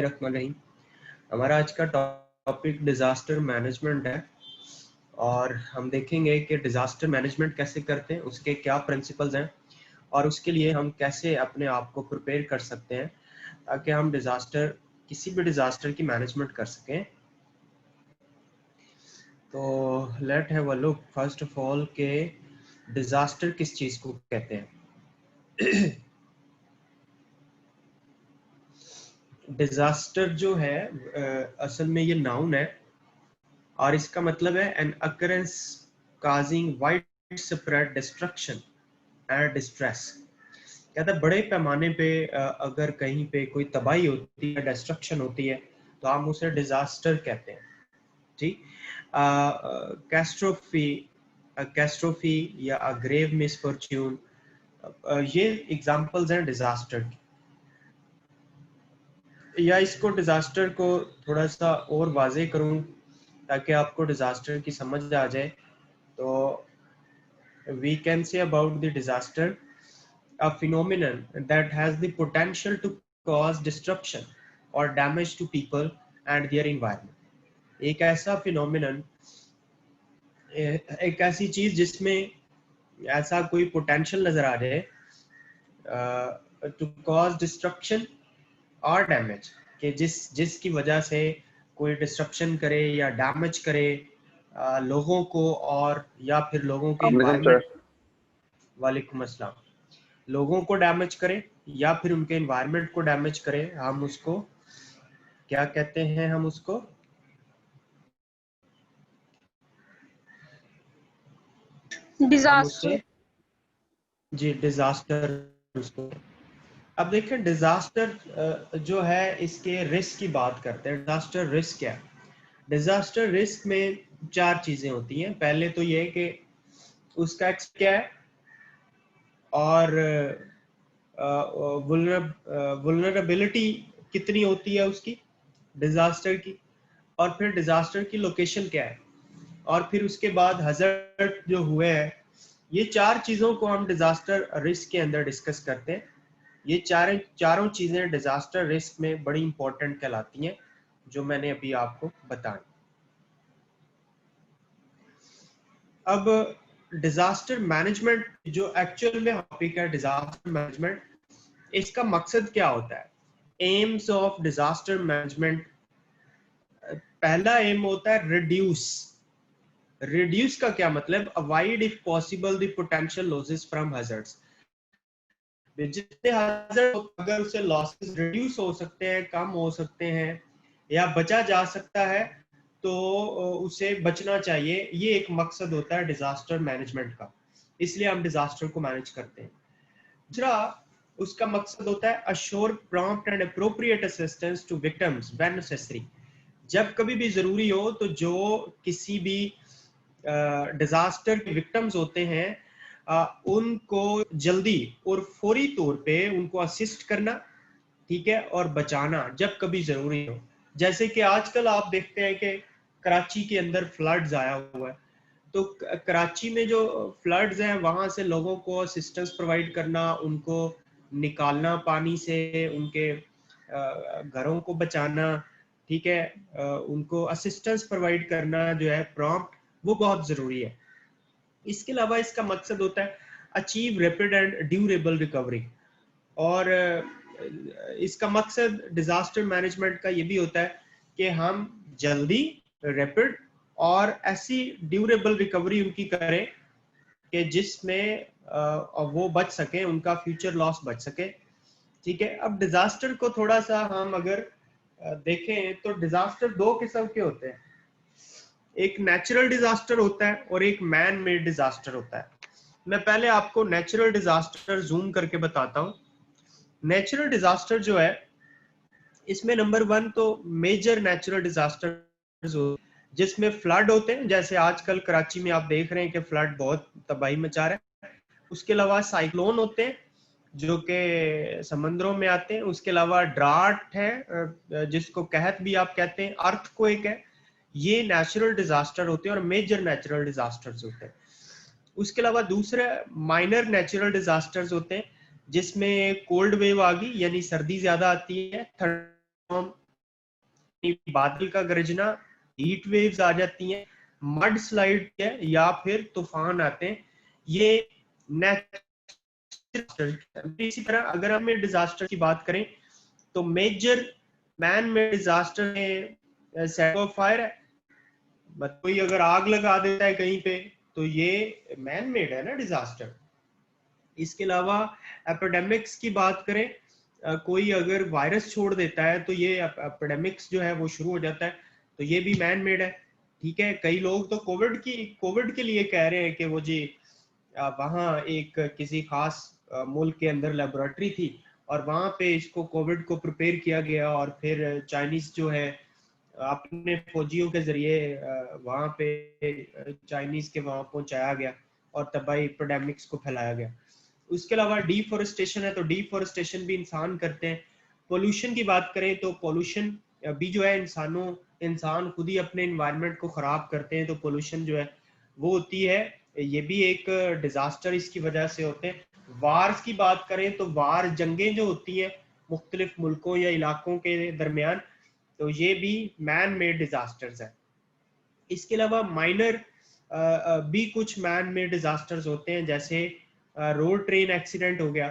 रहमान रहीम। हमारा आज का टॉपिक डिजास्टर मैनेजमेंट है और हम देखेंगे कि डिजास्टर मैनेजमेंट कैसे करते हैं, उसके क्या प्रिंसिपल्स हैं और उसके लिए हम कैसे अपने आप को प्रिपेयर कर सकते हैं ताकि हम किसी भी डिजास्टर की मैनेजमेंट कर सकें। तो let have a look first of all के डिजास्टर किस चीज को कहते हैं। डिजास्टर जो है असल में ये नाउन है और इसका मतलब है an occurrence causing widespread destruction and distress. कहता है बड़े पैमाने पे अगर कहीं पे कोई तबाही होती है, डिस्ट्रक्शन होती है, तो हम उसे डिजास्टर कहते हैं। ठीक, कैस्ट्रोफी कैस्ट्रोफी या अ ग्रेव मिसफॉर्च्यून, ये एग्जांपल्स हैं डिजास्टर की। या इसको डिजास्टर को थोड़ा सा और वाजे करूं ताकि आपको डिजास्टर की समझ आ जाए, तो we can say about the disaster a phenomenon that has the potential to cause disruption or damage to people and their environment. एक ऐसा फिनोमिनन, एक ऐसी चीज जिसमें ऐसा कोई पोटेंशियल नजर आ जाए टू कॉज डिस्ट्रक्शन और डैमेज, कि जिसकी वजह से कोई डिस्ट्रप्शन करे या डैमेज करे लोगों को, और या फिर लोगों के इन्वायरमेंट, वालेकुम अस्सलाम, लोगों को डैमेज करे या फिर उनके एनवायरनमेंट को डैमेज करे, हम उसको क्या कहते हैं? हम उसको डिजास्टर। जी डिजास्टर उसको। अब देखें डिजास्टर जो है, इसके रिस्क की बात करते हैं। डिजास्टर रिस्क क्या है? डिजास्टर रिस्क में चार चीजें होती हैं। पहले तो ये कि उसका क्या है और वुल्नरेबिलिटी कितनी होती है उसकी डिजास्टर की, और फिर डिजास्टर की लोकेशन क्या है, और फिर उसके बाद हज़ार्ड जो हुए हैं। ये चार चीजों को हम डिजास्टर रिस्क के अंदर डिस्कस करते हैं। ये चारों चीजें डिजास्टर रिस्क में बड़ी इंपॉर्टेंट कहलाती हैं, जो मैंने अभी आपको बताई। अब डिजास्टर मैनेजमेंट जो एक्चुअल में टॉपिक है, डिजास्टर मैनेजमेंट, इसका मकसद क्या होता है? एम्स ऑफ डिजास्टर मैनेजमेंट, पहला एम होता है रिड्यूस। रिड्यूस का क्या मतलब? Avoid if possible the potential losses from hazards. जितने हैजर्ड अगर उसे लॉसेस रिड्यूस हो सकते हैं, कम हो सकते हैं या बचा जा सकता है, तो उसे बचना चाहिए। ये एक मकसद होता है डिजास्टर मैनेजमेंट का, इसलिए हम डिजास्टर को मैनेज करते हैं। दूसरा उसका मकसद होता है assure prompt and appropriate assistance to victims when necessary. जब कभी भी जरूरी हो तो जो किसी भी डिजास्टर के विक्टिम्स होते हैं, उनको जल्दी और फौरी तौर पे उनको असिस्ट करना, ठीक है, और बचाना जब कभी जरूरी हो। जैसे कि आजकल आप देखते हैं कि कराची के अंदर फ्लड्स आया हुआ है, तो कराची में जो फ्लड्स हैं वहां से लोगों को असिस्टेंस प्रोवाइड करना, उनको निकालना पानी से, उनके घरों को बचाना, ठीक है, उनको असिस्टेंस प्रोवाइड करना जो है प्रॉम्प्ट, वो बहुत जरूरी है। इसके अलावा इसका मकसद होता है achieve rapid and durable recovery, और इसका मकसद डिजास्टर मैनेजमेंट का ये भी होता है कि हम जल्दी, रैपिड और ऐसी ड्यूरेबल रिकवरी उनकी करें कि जिसमें वो बच सके, उनका फ्यूचर लॉस बच सके। ठीक है, अब डिजास्टर को थोड़ा सा हम अगर देखें तो डिजास्टर दो किस्म के होते हैं। एक नेचुरल डिजास्टर होता है और एक मैन मेड डिजास्टर होता है। मैं पहले आपको नेचुरल डिजास्टर जूम करके बताता हूँ। नेचुरल डिजास्टर जो है, इसमें नंबर 1 तो मेजर नेचुरल डिजास्टर जिसमें फ्लड होते हैं, जैसे आजकल कराची में आप देख रहे हैं कि फ्लड बहुत तबाही मचा रहा है। उसके अलावा साइक्लोन होते हैं जो कि समंदरों में आते हैं। उसके अलावा ड्राट है जिसको कहत भी आप कहते हैं, अर्थक्वेक है। ये नेचुरल डिजास्टर होते हैं और मेजर नेचुरल डिजास्टर्स होते हैं। उसके अलावा दूसरे माइनर नेचुरल डिजास्टर्स होते हैं जिसमें कोल्ड वेव आ गई, यानी सर्दी ज्यादा आती है, थर्ड बादल का गरजना, हीट वेव्स आ जाती हैं, मड स्लाइड है या फिर तूफान आते हैं, ये नेचुरल। इसी तरह अगर हम डिजास्टर की बात करें तो मेजर मैन मेड डिजास्टर में सेट ऑफ फायर है, कोई अगर आग लगा देता है कहीं पे तो ये मैन मेड है ना डिजास्टर। इसके अलावा एपिडेमिक्स की बात करें, कोई अगर वायरस छोड़ देता है तो ये एपिडेमिक्स जो है वो शुरू हो जाता है, तो ये भी मैन मेड है। ठीक है, कई लोग तो कोविड के लिए कह रहे हैं कि वो जी वहाँ एक किसी खास मुल्क के अंदर लेबोरेटरी थी और वहाँ पे इसको कोविड को प्रिपेयर किया गया और फिर चाइनीज जो है अपने फौजियों के जरिए वहाँ पे चाइनीज के वहाँ पहुंचाया गया और तबाही एपिडेमिक्स को फैलाया गया। उसके अलावा डिफोरेस्टेशन है, तो डिफोरेस्टेशन भी इंसान करते हैं। पोल्यूशन की बात करें तो पोल्यूशन भी जो है इंसान खुद ही अपने एनवायरनमेंट को खराब करते हैं, तो पोल्यूशन जो है वो होती है, ये भी एक डिजास्टर इसकी वजह से होते हैं। वार्स की बात करें तो वार जंगें जो होती हैं मुख्तलिफ मुल्कों या इलाकों के दरमियान, तो ये भी मैन मेड डिजास्टर्स है। इसके अलावा माइनर भी कुछ मैन मेड डिजास्टर्स होते हैं, जैसे रोड ट्रेन एक्सीडेंट हो गया,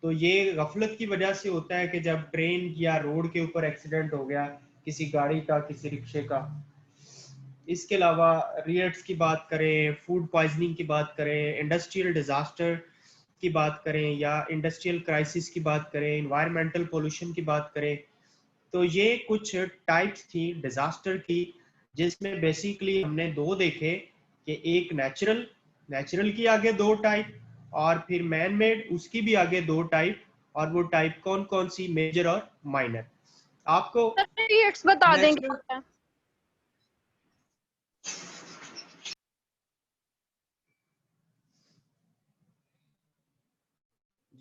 तो ये गफलत की वजह से होता है कि जब ट्रेन या रोड के ऊपर एक्सीडेंट हो गया किसी गाड़ी का, किसी रिक्शे का। इसके अलावा रियट्स की बात करें, फूड पॉइजनिंग की बात करें, इंडस्ट्रियल डिजास्टर की बात करें या इंडस्ट्रियल क्राइसिस की बात करें, इन्वायरमेंटल पोल्यूशन की बात करें, तो ये कुछ टाइप्स थी डिजास्टर की, जिसमें बेसिकली हमने दो देखे कि एक नेचुरल की आगे दो टाइप और फिर मैन मेड उसकी भी आगे दो टाइप, और वो टाइप कौन कौन सी, मेजर और माइनर। आपको पीरियड्स बता देंगे नेचुरल, क्या?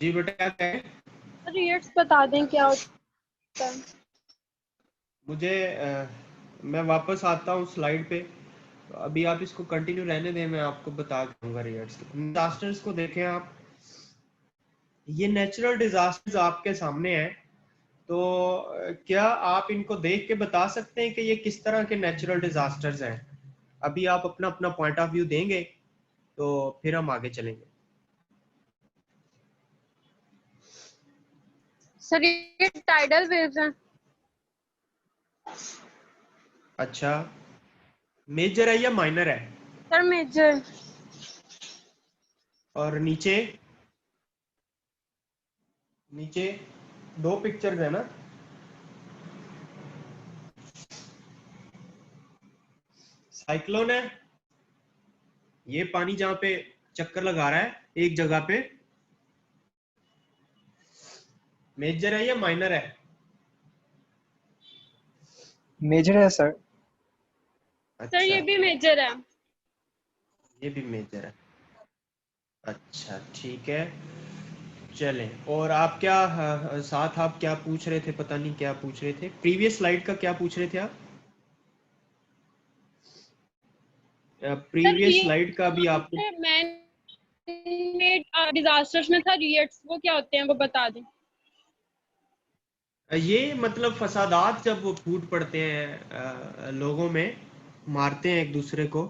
जी बेटा क्या कहें? पीरियड्स बता दें क्या होता है? मुझे मैं वापस आता हूँ स्लाइड पे, तो अभी आप इसको कंटिन्यू रहने दें, मैं आपको बता दूंगा रिजल्ट्स। डिजास्टर्स को देखें आप, ये नेचुरल डिजास्टर्स आपके सामने हैं, तो क्या आप इनको देख के बता सकते हैं कि ये किस तरह के नेचुरल डिजास्टर्स हैं? अभी आप अपना अपना पॉइंट ऑफ व्यू देंगे तो फिर हम आगे चलेंगे। सर ये टाइडल वेव्स हैं। अच्छा, मेजर है या माइनर है? Sir major. और नीचे नीचे दो पिक्चर्स है ना, साइक्लोन है, ये पानी जहां पे चक्कर लगा रहा है एक जगह पे, मेजर है या माइनर है? मेजर है सर। सर ये अच्छा, भी मेजर है। ये भी मेजर है। अच्छा ठीक है, चलें। और आप क्या साथ आप क्या पूछ रहे थे, पता नहीं क्या पूछ रहे थे, प्रीवियस स्लाइड का क्या पूछ रहे थे आप? सर प्रीवियस स्लाइड का भी आपको, मैन मेड डिजास्टर्स में था रियट्स, वो क्या होते हैं वो बता दें। ये मतलब फसादात जब वो फूट पड़ते हैं लोगों में, मारते हैं एक दूसरे को,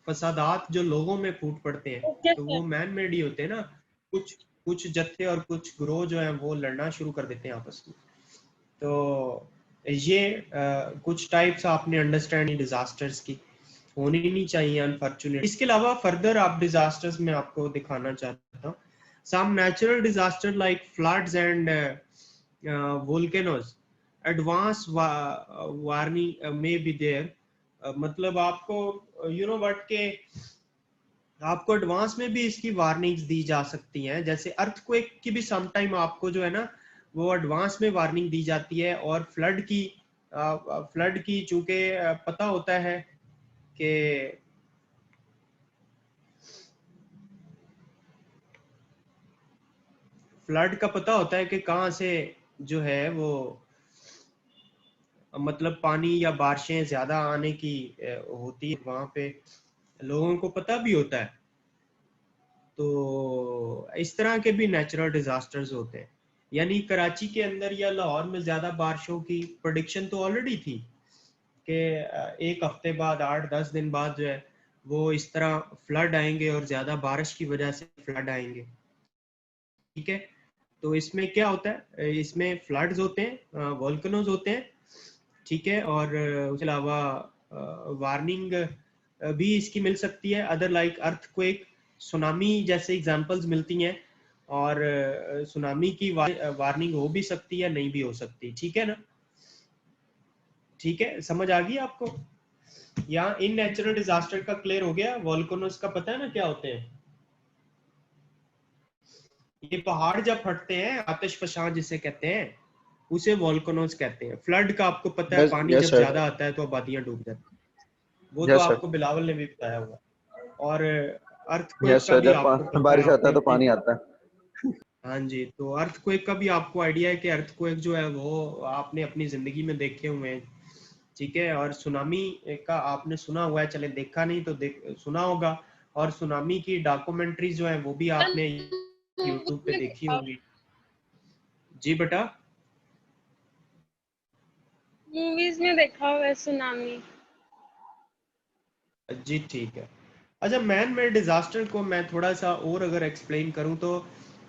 फसादात जो लोगों में फूट पड़ते हैं, ओके तो सर। वो मैन मेड ही होते हैं ना। कुछ कुछ जत्थे और कुछ ग्रोह जो हैं वो लड़ना शुरू कर देते हैं आपस में। तो ये कुछ टाइप्स आपने अंडरस्टैंड डिजास्टर्स की होनी नहीं चाहिए अनफॉर्चुनेट। इसके अलावा फर्दर आप डिजास्टर्स में आपको दिखाना चाहता हूँ, some natural disaster like floods and volcanoes, advance warning may be there. मतलब आपको यू नो व्हाट के आपको एडवांस में भी इसकी वार्निंग्स दी जा सकती हैं, जैसे अर्थक्वेक की भी सम टाइम आपको जो है ना वो एडवांस में वार्निंग दी जाती है। और फ्लड की चूंकि पता होता है कि फ्लड का पता होता है कि कहाँ से जो है वो मतलब पानी या बारिशें ज्यादा आने की होती है, वहां पे लोगों को पता भी होता है। तो इस तरह के भी नेचुरल डिजास्टर्स होते हैं। यानी कराची के अंदर या लाहौर में ज्यादा बारिशों की प्रेडिक्शन तो ऑलरेडी थी कि एक हफ्ते बाद 8-10 दिन बाद जो है वो इस तरह फ्लड आएंगे और ज्यादा बारिश की वजह से फ्लड आएंगे। ठीक है, तो इसमें क्या होता है, इसमें फ्लड्स होते हैं, वोल्केनोज होते हैं। ठीक है, और उसके अलावा वार्निंग भी इसकी मिल सकती है, अदर लाइक अर्थक्वेक, सुनामी जैसे एग्जांपल्स मिलती हैं। और सुनामी की वार्निंग हो भी सकती है, नहीं भी हो सकती। ठीक है ना, ठीक है, समझ आ गई आपको? यहाँ इन नेचुरल डिजास्टर का क्लियर हो गया। वोल्केनोज का पता है ना क्या होते हैं? ये पहाड़ जब फटते हैं, आतिशफशां जिसे कहते हैं, उसे वोल्केनोज कहते हैं। फ्लड का आपको पता है, यस पानी यस जब सर, ज्यादा आता है तो आबादियां डूब जाती हैं, वो तो यस सर, आपको बिलावल ने भी बताया हुआ। और अर्थक्वेक यस का सर, भी जब आपको पता है, बारिश आता आपने है तो अपनी, पानी आता है। हाँ जी, तो अर्थक्वेक का भी आपको आइडिया है कि अर्थक्वेक जो है वो आपने अपनी जिंदगी में देखे हुए हैं। ठीक है, और सुनामी का आपने सुना हुआ है, चले देखा नहीं तो सुना होगा। और सुनामी की डॉक्यूमेंट्री जो है वो भी आपने यूट्यूब पे देखी होंगी। जी बेटा। मूवीज में देखा हुआ है सुनामी। जी ठीक है। अच्छा, मैन मेड डिजास्टर को मैं थोड़ा सा और अगर एक्सप्लेन करूं तो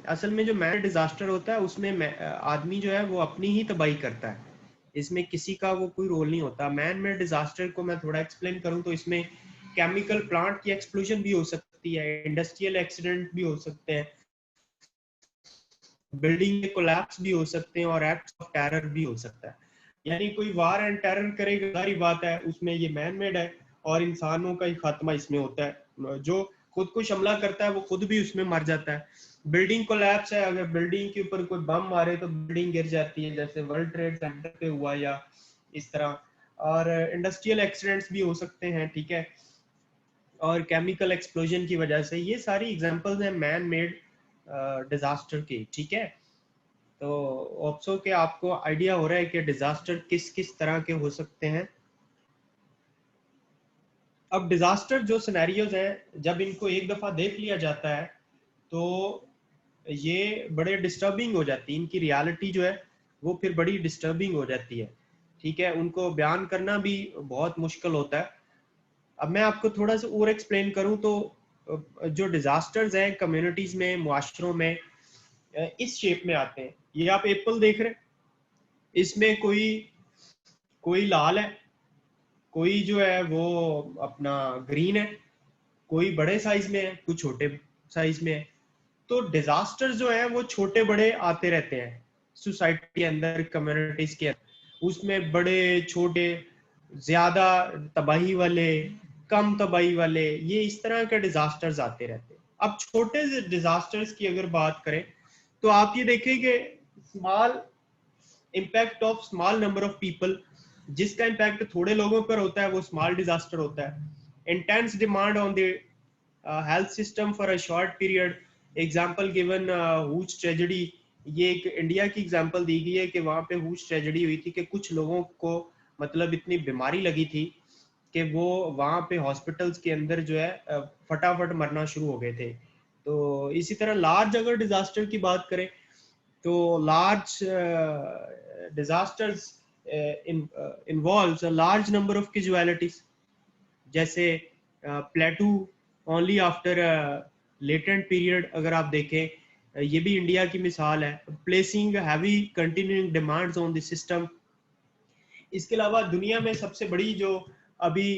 असल में जो मैन डिजास्टर होता है उसमें आदमी जो है वो अपनी ही तबाही करता है, इसमें किसी का वो कोई रोल नहीं होता। मैन मेड डिजास्टर को मैं थोड़ा एक्सप्लेन करूं तो इसमें केमिकल प्लांट की एक्सप्लोजन भी हो सकती है, इंडस्ट्रियल एक्सीडेंट भी हो सकते हैं, बिल्डिंग के कोलैप्स भी हो सकते हैं, और एक्ट ऑफ टेरर भी हो सकता है। यानी कोई वार एंड टेरर करेगा, सारी बात है, उसमें ये मैन मेड है, और इंसानों का ही खात्मा इसमें होता है। जो खुद को हमला करता है वो खुद भी उसमें मर जाता है। बिल्डिंग कोलैप्स है, अगर बिल्डिंग के ऊपर कोई बम मारे तो बिल्डिंग गिर जाती है, जैसे वर्ल्ड ट्रेड सेंटर पे हुआ या इस तरह। और इंडस्ट्रियल एक्सीडेंट्स भी हो सकते हैं। ठीक है, और केमिकल एक्सप्लोजन की वजह से, ये सारी एग्जांपल्स हैं मैन मेड डिजास्टर की। ठीक है, तो ऑप्सो के आपको आइडिया हो रहा है कि डिजास्टर किस किस तरह के हो सकते हैं। अब डिजास्टर जो सिनेरियोज हैं, जब इनको एक दफा देख लिया जाता है तो ये बड़े डिस्टर्बिंग हो जाती है, इनकी रियलिटी जो है वो फिर बड़ी डिस्टर्बिंग हो जाती है। ठीक है, उनको बयान करना भी बहुत मुश्किल होता है। अब मैं आपको थोड़ा सा और एक्सप्लेन करूं तो जो डिजास्टर्स हैं कम्युनिटीज में, मुआशरों में, इस शेप में आते हैं। ये आप एप्पल देख रहे हैं, इसमें कोई कोई लाल है, कोई जो है वो अपना ग्रीन है, कोई बड़े साइज में है, कुछ छोटे साइज में है। तो डिजास्टर जो है वो छोटे बड़े आते रहते हैं सोसाइटी के अंदर, कम्युनिटीज के अंदर। उसमें बड़े छोटे, ज्यादा तबाही वाले, कम तबाही वाले, ये इस तरह के डिजास्टर्स आते रहते हैं। अब छोटे डिजास्टर्स की अगर बात करें तो आप ये देखेंगे, small impact of small number of people, जिसका इम्पैक्ट थोड़े लोगों पर होता है वो स्मॉल डिजास्टर होता है। Intense demand on the health system for a short period, example given hooch tragedy. ये एक इंडिया की एग्जांपल दी गई है कि वहां पे हूच ट्रेजेडी हुई थी कि कुछ लोगों को मतलब इतनी बीमारी लगी थी कि वो वहां पे हॉस्पिटल्स के अंदर जो है फटाफट मरना शुरू हो गए थे। तो इसी तरह लार्ज अगर डिजास्टर की बात करें तो large disasters involves a large number of casualties, जैसे प्लेटू ओनली आफ्टर लेटेंट पीरियड अगर आप देखें, ये भी इंडिया की मिसाल है, placing heavy continuing demands on the system. इसके अलावा दुनिया में सबसे बड़ी जो अभी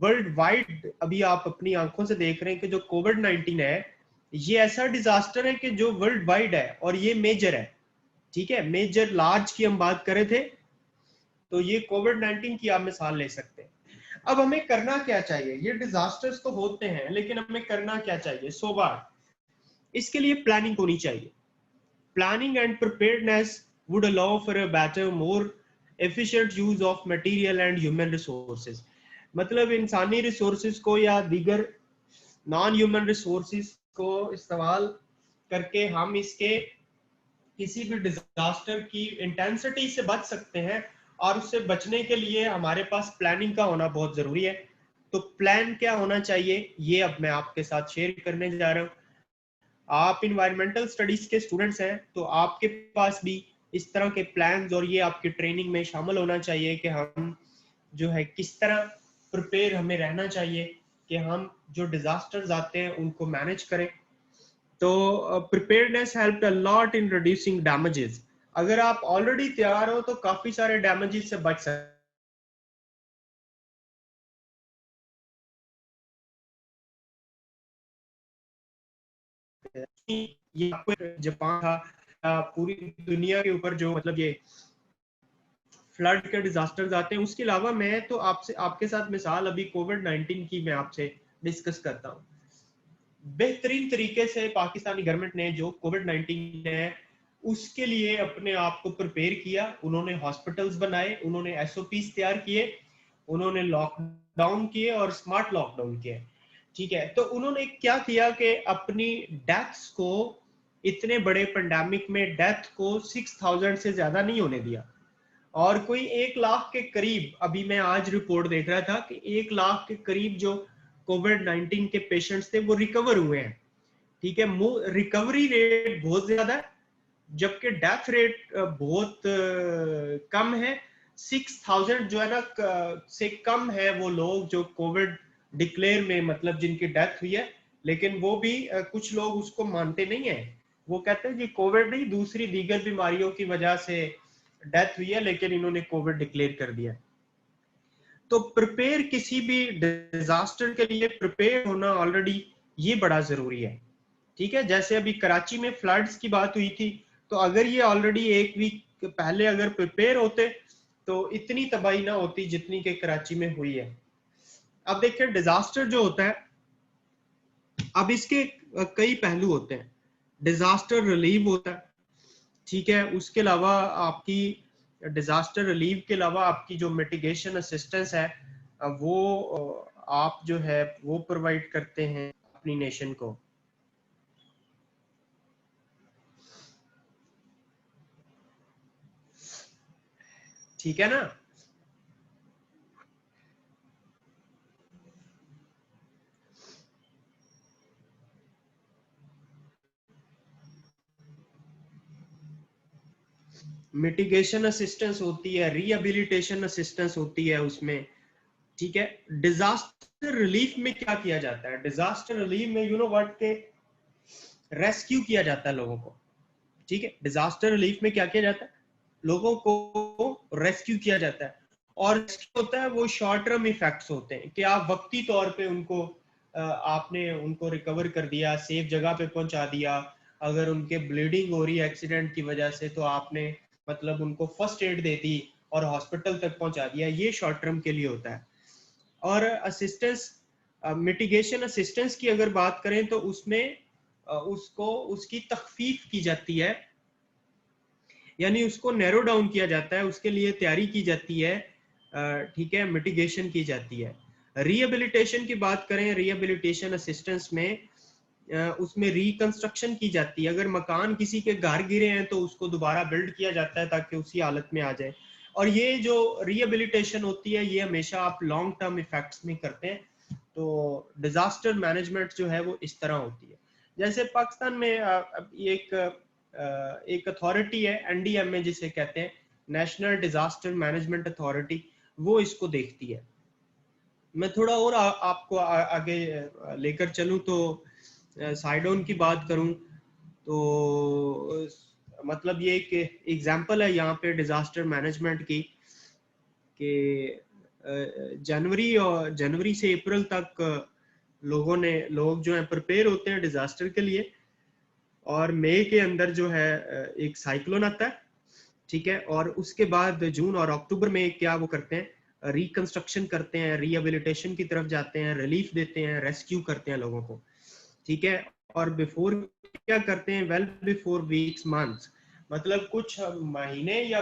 वर्ल्ड वाइड अभी आप अपनी आंखों से देख रहे हैं कि जो कोविड-19 है, ये ऐसा डिजास्टर है कि जो वर्ल्ड वाइड है और ये मेजर है। ठीक है, मेजर लार्ज की हम बात करे थे तो ये कोविड-19 की आप मिसाल ले सकते हैं। अब हमें करना क्या चाहिए? ये डिजास्टर्स तो होते हैं लेकिन हमें करना क्या चाहिए? सो बार इसके लिए प्लानिंग होनी चाहिए। Planning and preparedness would allow for a better, more efficient use of material and human resources. मतलब इंसानी रिसोर्सेज को या दीगर नॉन ह्यूमन रिसोर्सेज को इस्तेमाल करके हम इसके किसी भी डिजास्टर की इंटेंसिटी से बच सकते हैं। और उससे बचने के लिए हमारे पास प्लानिंग का होना बहुत जरूरी है। तो प्लान क्या होना चाहिए ये अब मैं आपके साथ शेयर करने जा रहा हूँ। आप इन्वायरमेंटल स्टडीज के स्टूडेंट्स हैं तो आपके पास भी इस तरह के प्लान्स और ये आपकी ट्रेनिंग में शामिल होना चाहिए कि हम जो है किस तरह प्रिपेयर हमें रहना चाहिए कि हम जो डिजास्टर्स आते हैं उनको मैनेज करें। तो preparedness help a lot in reducing damages. अगर आप ऑलरेडी तैयार हो तो काफी सारे डैमेजेस से बच सकते हैं। ये आपको जापान था, पूरी दुनिया के ऊपर जो मतलब ये फ्लड के डिजास्टर्स आते हैं, उसके अलावा मैं तो आपसे आपके साथ मिसाल अभी कोविड-19 की मैं आपसे डिस्कस करता हूँ। बेहतरीन तरीके से पाकिस्तानी गवर्नमेंट ने जो कोविड-19 है उसके लिए अपने आप को प्रिपेयर किया। उन्होंने हॉस्पिटल्स बनाए, उन्होंने एसओपीज तैयार किए, उन्होंने लॉकडाउन किए और स्मार्ट लॉकडाउन किए। ठीक है, तो उन्होंने क्या किया कि अपनी डेथ्स को, इतने बड़े पेंडेमिक में डेथ को 6000 से ज्यादा नहीं होने दिया। और कोई 1 लाख के करीब, अभी मैं आज रिपोर्ट देख रहा था कि 1 लाख के करीब जो कोविड-19 के पेशेंट्स थे वो रिकवर हुए हैं। ठीक है, रिकवरी रेट बहुत ज्यादा है जबकि डेथ रेट बहुत कम है। 6000 जो है ना से कम है वो लोग जो कोविड डिक्लेयर में मतलब जिनकी डेथ हुई है, लेकिन वो भी कुछ लोग उसको मानते नहीं है। वो कहते हैं कि कोविड नहीं, दूसरी दीगर बीमारियों की वजह से डेथ हुई है, लेकिन इन्होंने कोविड डिक्लेयर कर दिया। तो प्रिपेयर, किसी भी डिजास्टर के लिए प्रिपेयर होना ऑलरेडी ये बड़ा जरूरी है। ठीक है, जैसे अभी कराची में फ्लड्स की बात हुई थी, तो अगर ये ऑलरेडी 1 वीक पहले अगर प्रिपेयर होते तो इतनी तबाही ना होती जितनी के कराची में हुई है। अब देखिए डिजास्टर जो होता है, अब इसके कई पहलू होते हैं। डिजास्टर रिलीव होता है, ठीक है, उसके अलावा आपकी डिजास्टर रिलीव के अलावा आपकी जो मिटिगेशन असिस्टेंस है वो आप जो है वो प्रोवाइड करते हैं अपनी नेशन को। ठीक है ना। मिटिगेशन असिस्टेंस होती है, रिहेबिलिटेशन असिस्टेंस होती है उसमें। ठीक है, डिजास्टर रिलीफ में क्या किया जाता है? डिजास्टर रिलीफ में यू नो व्हाट के रेस्क्यू किया जाता है लोगों को। ठीक है, डिजास्टर रिलीफ में क्या किया जाता है? लोगों को रेस्क्यू किया जाता है। और रेस्क्यू होता है वो शॉर्ट टर्म इफेक्ट्स होते हैं कि आप वक्ती तौर पे उनको आपने उनको रिकवर कर दिया, सेफ जगह पे पहुंचा दिया। अगर उनके ब्लीडिंग हो रही है एक्सीडेंट की वजह से तो आपने मतलब उनको फर्स्ट एड दे दी और हॉस्पिटल तक पहुंचा दिया, ये शॉर्ट टर्म के लिए होता है। और असिस्टेंस, मिटिगेशन असिस्टेंस की अगर बात करें तो उसमें उसको उसकी तखफीफ की जाती है, यानी उसको नैरो डाउन किया जाता है, उसके लिए तैयारी की जाती है। ठीक है, मिटिगेशन की जाती है। रिहेबिलिटेशन की बात करें, रिहेबिलिटेशन असिस्टेंस में उसमें रिकंस्ट्रक्शन की जाती है। अगर मकान किसी के घर गिरे हैं तो उसको दोबारा बिल्ड किया जाता है ताकि उसी हालत में आ जाए। और ये जो रिहेबिलिटेशन होती है ये हमेशा आप लॉन्ग टर्म इफेक्ट्स में करते हैं। तो डिजास्टर मैनेजमेंट जो है वो इस तरह होती है। जैसे पाकिस्तान में एक अथॉरिटी है एनडीएमए जिसे कहते हैं, नेशनल डिजास्टर मैनेजमेंट अथॉरिटी, वो इसको देखती है। मैं थोड़ा और आपको आगे लेकर चलूं तो साइडोन की बात करूं तो मतलब ये एक एग्जांपल है यहाँ पे डिजास्टर मैनेजमेंट की कि जनवरी से अप्रैल तक लोग जो है प्रिपेयर होते हैं डिजास्टर के लिए। और मई के अंदर जो है एक साइक्लोन आता है। ठीक है, और उसके बाद जून और अक्टूबर में क्या वो करते हैं, रिकंस्ट्रक्शन करते हैं, रिहेबिलिटेशन की तरफ जाते हैं, रिलीफ देते हैं, रेस्क्यू करते हैं लोगों को। ठीक है, और बिफोर क्या करते हैं, वेल बिफोर वीक्स मंथ्स, मतलब कुछ महीने या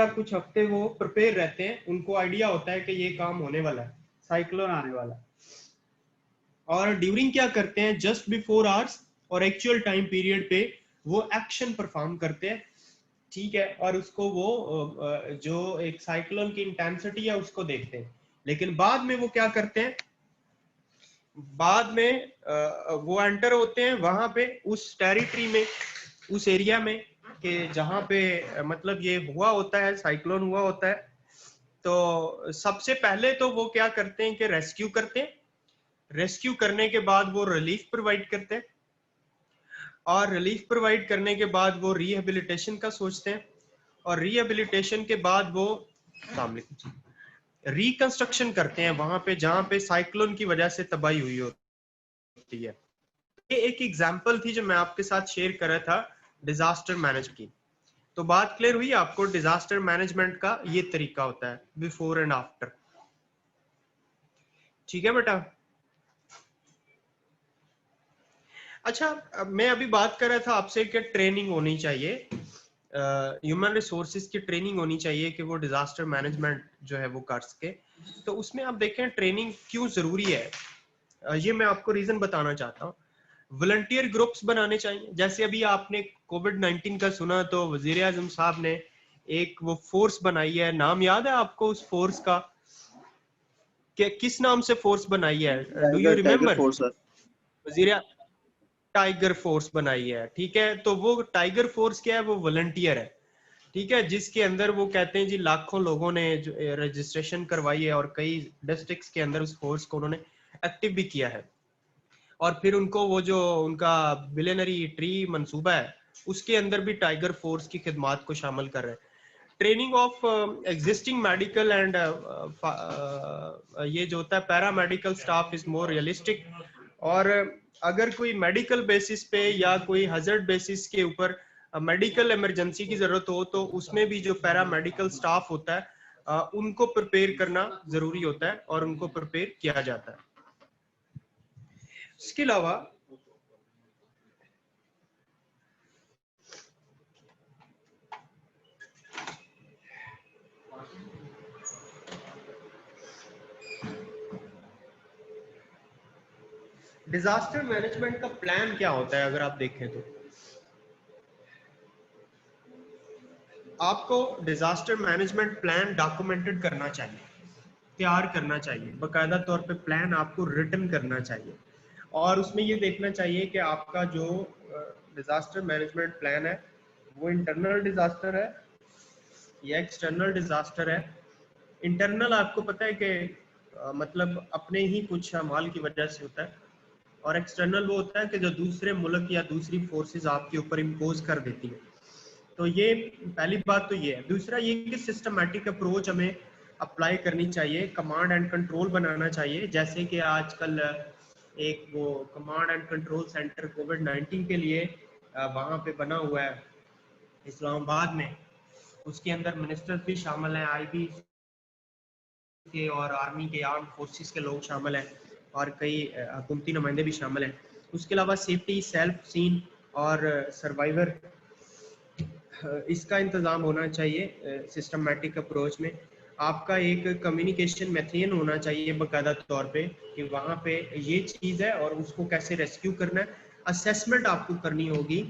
कुछ हफ्ते वो प्रिपेयर रहते हैं। उनको आइडिया होता है कि ये काम होने वाला है, साइक्लोन आने वाला है। और ड्यूरिंग क्या करते हैं, जस्ट बिफोर आवर्स और एक्चुअल टाइम पीरियड पे वो एक्शन परफॉर्म करते हैं। ठीक है, और उसको वो जो एक साइक्लोन की इंटेंसिटी है उसको देखते हैं लेकिन बाद में वो क्या करते हैं, बाद में वो एंटर होते हैं वहां पे उस टेरिटरी में, उस एरिया में कि जहां पे मतलब ये हुआ होता है, साइक्लोन हुआ होता है। तो सबसे पहले तो वो क्या करते हैं कि रेस्क्यू करते हैं, रेस्क्यू करने के बाद वो रिलीफ प्रोवाइड करते हैं, और रिलीफ प्रोवाइड करने के बाद वो रिहेबिलिटेशन का सोचते हैं, और रिहेबिलिटेशन के बाद वो रिकंस्ट्रक्शन करते हैं वहां पे जहां पे साइक्लोन की वजह से तबाही हुई होती है। ये एक एग्जांपल थी जो मैं आपके साथ शेयर कर रहा था डिजास्टर मैनेजमेंट की। तो बात क्लियर हुई आपको, डिजास्टर मैनेजमेंट का ये तरीका होता है, बिफोर एंड आफ्टर। ठीक है बेटा। अच्छा, मैं अभी बात कर रहा था आपसे कि ट्रेनिंग होनी चाहिए, ह्यूमन रिसोर्सेज की ट्रेनिंग होनी चाहिए कि वो डिजास्टर मैनेजमेंट जो है वो कर सके। तो उसमें आप देखें ट्रेनिंग क्यों जरूरी है, ये मैं आपको रीजन बताना चाहता हूँ। वॉलंटियर ग्रुप्स बनाने चाहिए। जैसे अभी आपने कोविड-19 का सुना तो वजीर आजम साहब ने एक वो फोर्स बनाई है, नाम याद है आपको उस फोर्स का, कि किस नाम से फोर्स बनाई है, do you tiger remember? Force sir. वजीर टाइगर फोर्स बनाई है, ठीक है। तो वो टाइगर फोर्स क्या है, वो वॉलंटियर है, ठीक है, जिसके अंदर वो कहते हैं जी लाखों लोगों ने जो रजिस्ट्रेशन करवाई है और कई डिस्ट्रिक्ट्स के अंदर उस फोर्स को उन्होंने एक्टिव भी किया है। और फिर उनको वो जो उनका बिलियनरी ट्री मंसूबा है उसके अंदर भी टाइगर फोर्स की खिदमात को शामिल कर रहे हैं। Training of existing medical and ये जो होता है paramedical staff is more realistic. और अगर कोई मेडिकल बेसिस पे या कोई हजर्ड बेसिस के ऊपर मेडिकल इमरजेंसी की जरूरत हो तो उसमें भी जो पैरामेडिकल स्टाफ होता है उनको प्रिपेयर करना जरूरी होता है और उनको प्रिपेयर किया जाता है। इसके अलावा डिजास्टर मैनेजमेंट का प्लान क्या होता है, अगर आप देखें तो आपको डिजास्टर मैनेजमेंट प्लान डॉक्यूमेंटेड करना चाहिए, तैयार करना चाहिए, बकायदा तौर पे प्लान आपको रिटन करना चाहिए। और उसमें ये देखना चाहिए कि आपका जो डिजास्टर मैनेजमेंट प्लान है वो इंटरनल डिजास्टर है या एक्सटर्नल डिजास्टर है। इंटरनल आपको पता है कि मतलब अपने ही कुछ अमाल की वजह से होता है, और एक्सटर्नल वो होता है कि जो दूसरे मुल्क या दूसरी फोर्सेस आपके ऊपर इम्पोज कर देती है। तो ये पहली बात तो ये है। दूसरा ये कि सिस्टमैटिक अप्रोच हमें अप्लाई करनी चाहिए, कमांड एंड कंट्रोल बनाना चाहिए। जैसे कि आजकल एक वो कमांड एंड कंट्रोल सेंटर कोविड-19 के लिए वहाँ पे बना हुआ है इस्लामाबाद में। उसके अंदर मिनिस्टर्स भी शामिल हैं, आईबी के और आर्मी के, आर्म फोर्सेस के लोग शामिल हैं, और कई हुकूमती नुमाइंदे भी शामिल हैं। उसके अलावा सेफ्टी, सेल्फ सीन और सर्वाइवर, इसका इंतज़ाम होना चाहिए सिस्टमैटिक अप्रोच में। आपका एक कम्युनिकेशन मेथड होना चाहिए बाकायदा तौर पे कि वहाँ पे ये चीज़ है और उसको कैसे रेस्क्यू करना है। असेसमेंट आपको करनी होगी,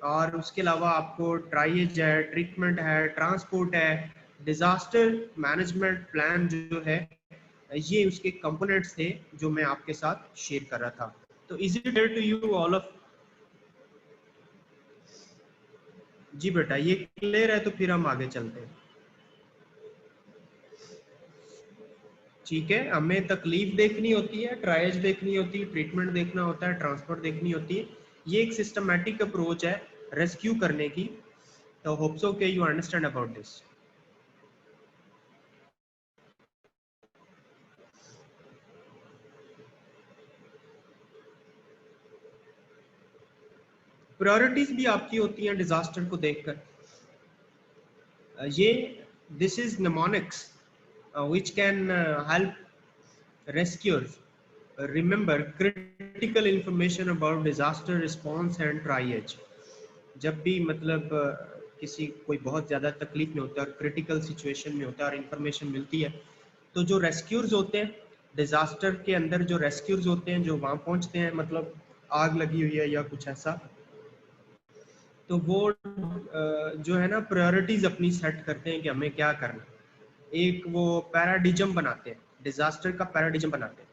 और उसके अलावा आपको ट्राइएज है, ट्रीटमेंट है, ट्रांसपोर्ट है। डिजास्टर मैनेजमेंट प्लान जो है ये उसके कंपोनेंट्स थे जो मैं आपके साथ शेयर कर रहा था। तो is it clear to you all of? जी बेटा, ये क्लियर है तो फिर हम आगे चलते हैं। ठीक है, हमें तकलीफ देखनी होती है, ट्रायज देखनी होती है, ट्रीटमेंट देखना होता है, ट्रांसपोर्ट देखनी होती है। ये एक सिस्टमैटिक अप्रोच है रेस्क्यू करने की। तो होप सो के you understand about this. Priorities भी आपकी होती हैं डिजास्टर को देखकर। ये this is mnemonics which can help rescuers remember critical information about disaster response and triage. जब भी मतलब किसी कोई बहुत ज़्यादा तकलीफ में होता है और क्रिटिकल सिचुएशन में होता है और इंफॉर्मेशन मिलती है, तो जो रेस्क्यूर्स होते हैं डिजास्टर के अंदर, जो रेस्क्यूर्स होते हैं जो वहाँ पहुँचते हैं, मतलब आग लगी हुई है या कुछ ऐसा, तो वो जो है ना प्रायोरिटीज अपनी सेट करते हैं कि हमें क्या करना है। एक वो पैराडिजम बनाते हैं डिजास्टर का पैराडिज्म बनाते हैं।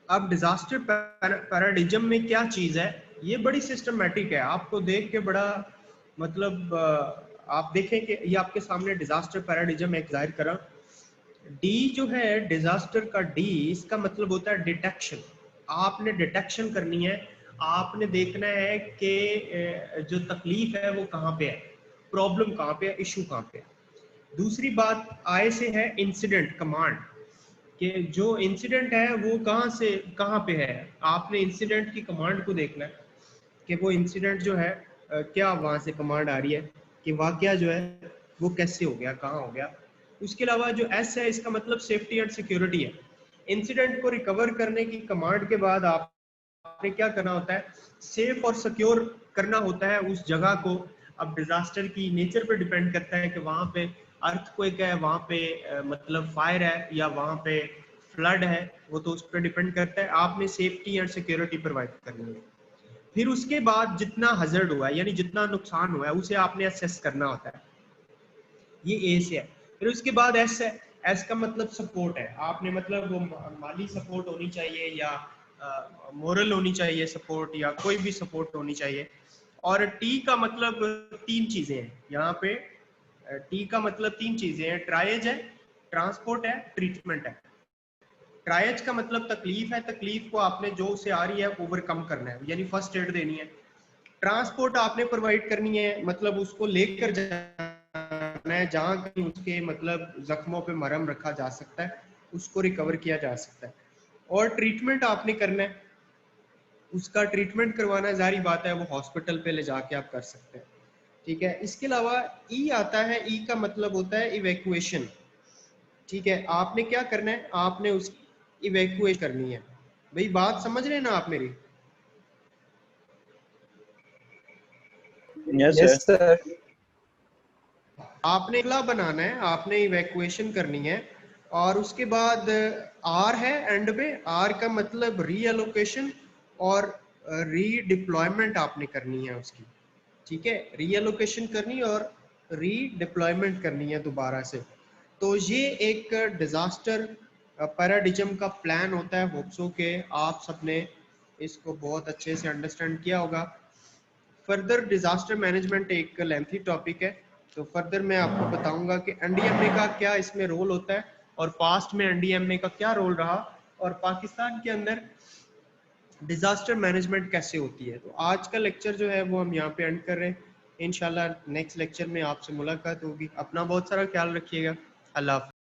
अब डिजास्टर पैराडिज्म में क्या चीज है, ये बड़ी सिस्टमेटिक है, आपको देख के बड़ा मतलब आप देखें कि ये आपके सामने डिजास्टर पैराडिज्म एक जाहिर करा। डी जो है डिजास्टर का डी, इसका मतलब होता है डिटेक्शन। आपने डिटेक्शन करनी है, आपने देखना है कि जो तकलीफ है वो कहाँ पे है, प्रॉब्लम कहाँ पे है, इशू कहाँ पे है। दूसरी बात आई से है इंसिडेंट कमांड, कि जो इंसिडेंट है वो कहाँ से कहाँ पे है। आपने इंसिडेंट की कमांड को देखना है कि वो इंसिडेंट जो है क्या वहाँ से कमांड आ रही है, कि वाकया जो है वो कैसे हो गया, कहाँ हो गया। उसके अलावा जो एस है, इसका मतलब सेफ्टी एंड सिक्योरिटी है। इंसिडेंट को रिकवर करने की कमांड के बाद आपने क्या करना होता है, सेफ और सिक्योर करना होता है उस जगह को। अब डिजास्टर की नेचर पे डिपेंड करता है कि वहाँ पे अर्थक्वेक है, वहाँ पे मतलब फायर है, या वहाँ पे फ्लड है, वो तो उस पर डिपेंड करता है। आपने सेफ्टी एंड सिक्योरिटी प्रोवाइड करनी है। फिर उसके बाद जितना हजर्ड हुआ है, यानी जितना नुकसान हुआ है, उसे आपने असेस करना होता है। ये ए से है। फिर उसके बाद एस है। एस का मतलब सपोर्ट है। आपने मतलब वो माली सपोर्ट होनी चाहिए, या मोरल होनी चाहिए सपोर्ट, या कोई भी सपोर्ट होनी चाहिए। और टी का मतलब तीन चीजें हैं यहाँ पे। टी का मतलब तीन चीजें हैं, ट्रायज है, ट्रांसपोर्ट है, ट्रीटमेंट है। ट्रायज का मतलब तकलीफ है, तकलीफ को आपने जो उसे आ रही है ओवरकम करना है, यानी फर्स्ट एड देनी है। ट्रांसपोर्ट आपने प्रोवाइड करनी है, मतलब उसको लेकर जाना है जहां कहीं उसके मतलब जख्मों पे मरहम रखा जा सकता है, उसको रिकवर किया जा सकता है। और ट्रीटमेंट आपने करना है, उसका ट्रीटमेंट करवाना, जारी बात है वो हॉस्पिटल पे ले जाके आप कर सकते हैं। ठीक है। इसके अलावा ई आता है, ई का मतलब होता है इवैक्यूएशन। ठीक है, आपने क्या करना है, आपने उस इवैक्यूएट करनी है। भाई बात समझ रहे हैं ना आप मेरी? Yes yes sir. सर। आपने अगला बनाना है, आपने इवैक्यूएशन करनी है। और उसके बाद आर है एंड पे, आर का मतलब रीएलोकेशन और रीडिप्लॉयमेंट आपने करनी है उसकी। ठीक है, रीएलोकेशन करनी और रीडिप्लॉयमेंट करनी है दोबारा से। तो ये एक डिजास्टर पैराडिज्म का प्लान होता है। होप सो के आप सबने इसको बहुत अच्छे से अंडरस्टैंड किया होगा। फर्दर डिजास्टर मैनेजमेंट एक लेंथी टॉपिक है, तो फर्दर मैं आपको बताऊंगा कि एनडीएमए का क्या इसमें रोल होता है, और पास्ट में एनडीएमए का क्या रोल रहा, और पाकिस्तान के अंदर डिजास्टर मैनेजमेंट कैसे होती है। तो आज का लेक्चर जो है वो हम यहाँ पे एंड कर रहे हैं। इंशाल्लाह नेक्स्ट लेक्चर में आपसे मुलाकात होगी। अपना बहुत सारा ख्याल रखिएगा। अल्लाह हाफ़िज़।